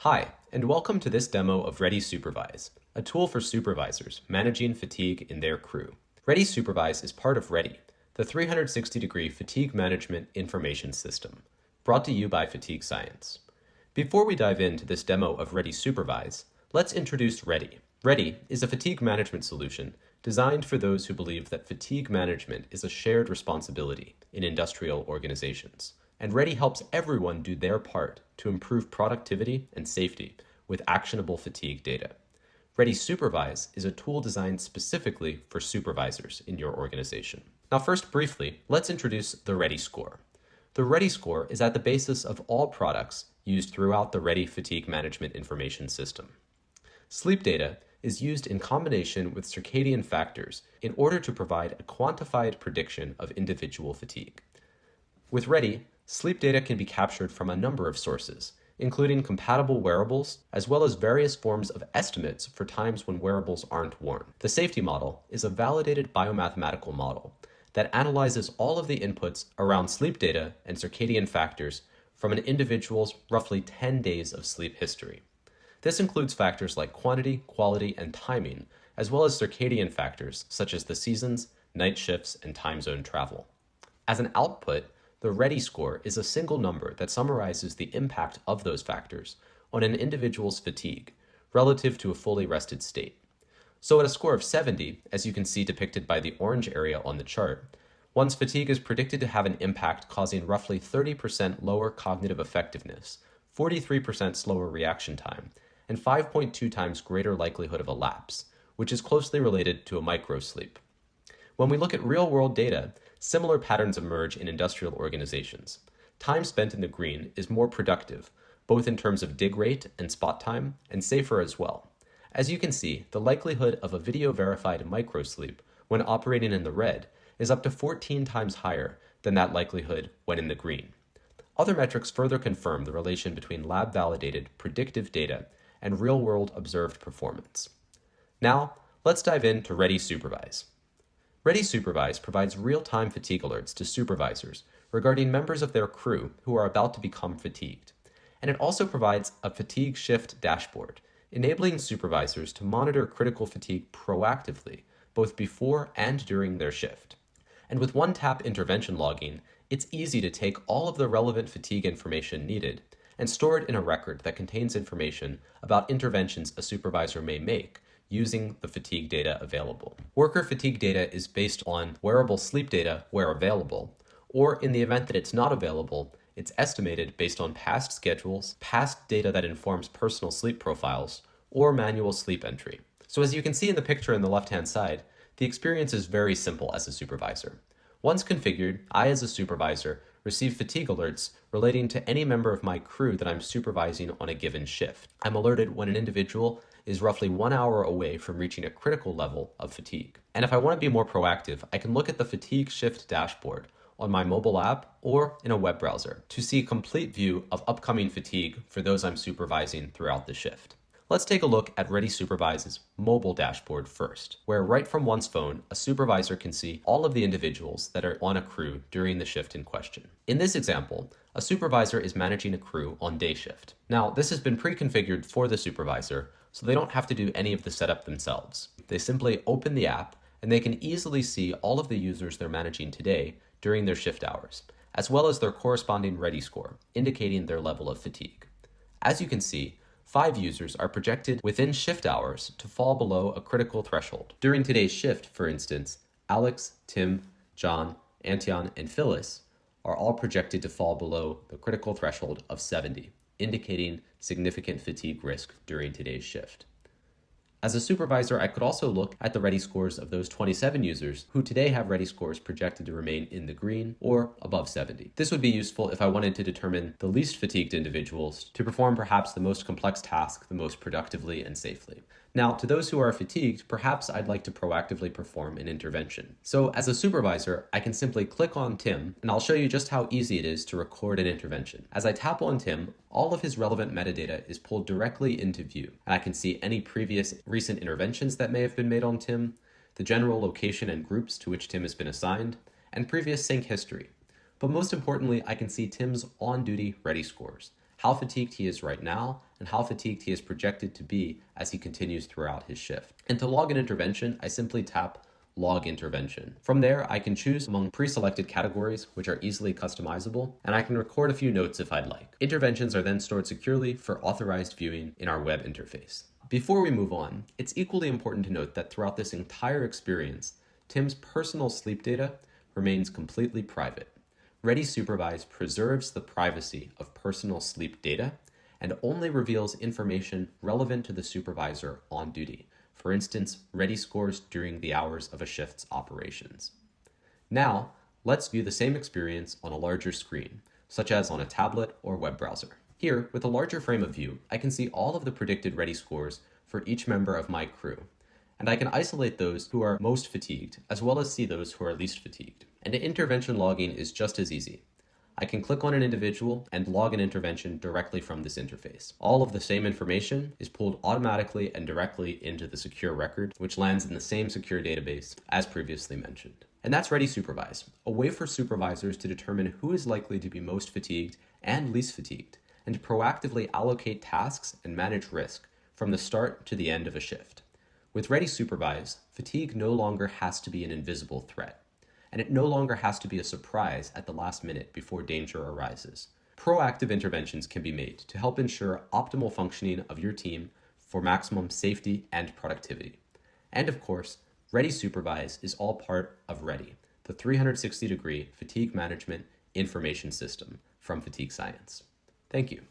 Hi, and welcome to this demo of ReadiSupervise, a tool for supervisors managing fatigue in their crew. ReadiSupervise is part of Ready, the 360-degree fatigue management information system, brought to you by Fatigue Science. Before we dive into this demo of ReadiSupervise, let's introduce Ready. Ready is a fatigue management solution designed for those who believe that fatigue management is a shared responsibility in industrial organizations. And Ready helps everyone do their part to improve productivity and safety with actionable fatigue data. ReadiSupervise is a tool designed specifically for supervisors in your organization. Now first, briefly, let's introduce the Ready score. The Ready score is at the basis of all products used throughout the Ready fatigue management information system. Sleep data is used in combination with circadian factors in order to provide a quantified prediction of individual fatigue. With Ready, sleep data can be captured from a number of sources, including compatible wearables, as well as various forms of estimates for times when wearables aren't worn. The safety model is a validated biomathematical model that analyzes all of the inputs around sleep data and circadian factors from an individual's roughly 10 days of sleep history. This includes factors like quantity, quality, and timing, as well as circadian factors such as the seasons, night shifts, and time zone travel. As an output, the Ready score is a single number that summarizes the impact of those factors on an individual's fatigue relative to a fully rested state. So at a score of 70, as you can see depicted by the orange area on the chart, one's fatigue is predicted to have an impact causing roughly 30% lower cognitive effectiveness, 43% slower reaction time, and 5.2 times greater likelihood of a lapse, which is closely related to a microsleep. When we look at real-world data, similar patterns emerge in industrial organizations. Time spent in the green is more productive, both in terms of dig rate and spot time, and safer as well. As you can see, the likelihood of a video-verified microsleep when operating in the red is up to 14 times higher than that likelihood when in the green. Other metrics further confirm the relation between lab-validated predictive data and real-world observed performance. Now, let's dive into ReadiSupervise. ReadiSupervise provides real-time fatigue alerts to supervisors regarding members of their crew who are about to become fatigued. And it also provides a fatigue shift dashboard, enabling supervisors to monitor critical fatigue proactively, both before and during their shift. And with one-tap intervention logging, it's easy to take all of the relevant fatigue information needed and store it in a record that contains information about interventions a supervisor may make using the fatigue data available. Worker fatigue data is based on wearable sleep data where available, or in the event that it's not available, it's estimated based on past schedules, past data that informs personal sleep profiles, or manual sleep entry. So as you can see in the picture on the left-hand side, the experience is very simple as a supervisor. Once configured, I as a supervisor receive fatigue alerts relating to any member of my crew that I'm supervising on a given shift. I'm alerted when an individual is roughly 1 hour away from reaching a critical level of fatigue. And if I want to be more proactive, I can look at the fatigue shift dashboard on my mobile app or in a web browser to see a complete view of upcoming fatigue for those I'm supervising throughout the shift. Let's take a look at ReadiSupervise's mobile dashboard first, where right from one's phone, a supervisor can see all of the individuals that are on a crew during the shift in question. In this example, a supervisor is managing a crew on day shift. Now, this has been pre-configured for the supervisor, so they don't have to do any of the setup themselves. They simply open the app, and they can easily see all of the users they're managing today during their shift hours, as well as their corresponding Ready score, indicating their level of fatigue. As you can see, 5 users are projected within shift hours to fall below a critical threshold. During today's shift, for instance, Alex, Tim, John, Antion, and Phyllis are all projected to fall below the critical threshold of 70, indicating significant fatigue risk during today's shift. As a supervisor, I could also look at the Ready scores of those 27 users who today have Ready scores projected to remain in the green or above 70. This would be useful if I wanted to determine the least fatigued individuals to perform perhaps the most complex task the most productively and safely. Now, to those who are fatigued, perhaps I'd like to proactively perform an intervention. So as a supervisor, I can simply click on Tim, and I'll show you just how easy it is to record an intervention. As I tap on Tim, all of his relevant metadata is pulled directly into view, and I can see any previous recent interventions that may have been made on Tim, the general location and groups to which Tim has been assigned, and previous sync history. But most importantly, I can see Tim's on-duty Ready scores, how fatigued he is right now, and how fatigued he is projected to be as he continues throughout his shift. And to log an intervention, I simply tap Log Intervention. From there, I can choose among pre-selected categories, which are easily customizable, and I can record a few notes if I'd like. Interventions are then stored securely for authorized viewing in our web interface. Before we move on, it's equally important to note that throughout this entire experience, Tim's personal sleep data remains completely private. ReadiSupervise preserves the privacy of personal sleep data and only reveals information relevant to the supervisor on duty. For instance, Ready scores during the hours of a shift's operations. Now, let's view the same experience on a larger screen, such as on a tablet or web browser. Here, with a larger frame of view, I can see all of the predicted Ready scores for each member of my crew, and I can isolate those who are most fatigued, as well as see those who are least fatigued. And intervention logging is just as easy. I can click on an individual and log an intervention directly from this interface. All of the same information is pulled automatically and directly into the secure record, which lands in the same secure database as previously mentioned. And that's ReadiSupervise, a way for supervisors to determine who is likely to be most fatigued and least fatigued, and to proactively allocate tasks and manage risk from the start to the end of a shift. With ReadiSupervise, fatigue no longer has to be an invisible threat, and it no longer has to be a surprise at the last minute before danger arises. Proactive interventions can be made to help ensure optimal functioning of your team for maximum safety and productivity. And of course, ReadiSupervise is all part of Ready, the 360-degree fatigue management information system from Fatigue Science. Thank you.